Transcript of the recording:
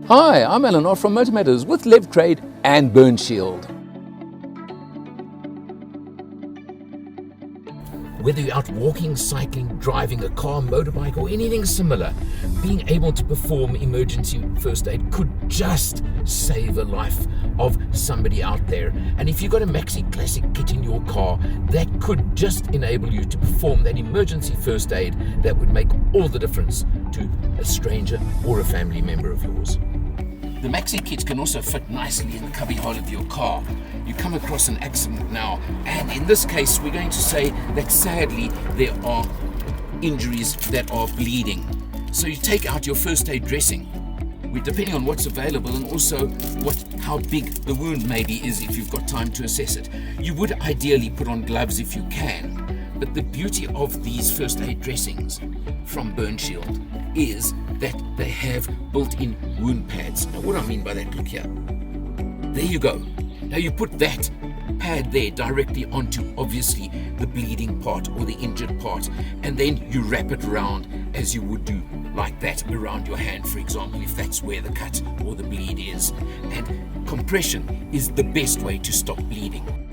Hi, I'm R and MotorMatters with Levtrade and Burnshield. Whether you're out walking, cycling, driving a car, motorbike or anything similar, being able to perform emergency first aid could just save a life of somebody out there. And if you've got a Maxi Classic kit in your car, that could just enable you to perform that emergency first aid that would make all the difference to a stranger or a family member of yours. The Maxi kit can also fit nicely in the cubbyhole of your car. You come across an accident now, and in this case we're going to say that sadly there are injuries that are bleeding. So you take out your first aid dressing, depending on what's available and also how big the wound maybe is if you've got time to assess it. You would ideally put on gloves if you can, but the beauty of these first aid dressings from Burnshield is that they have built-in wound pads. Now what do I mean by that? Look here. There you go. Now you put that pad there directly onto obviously the bleeding part or the injured part, and then you wrap it around as you would do like that around your hand, for example, if that's where the cut or the bleed is. And compression is the best way to stop bleeding.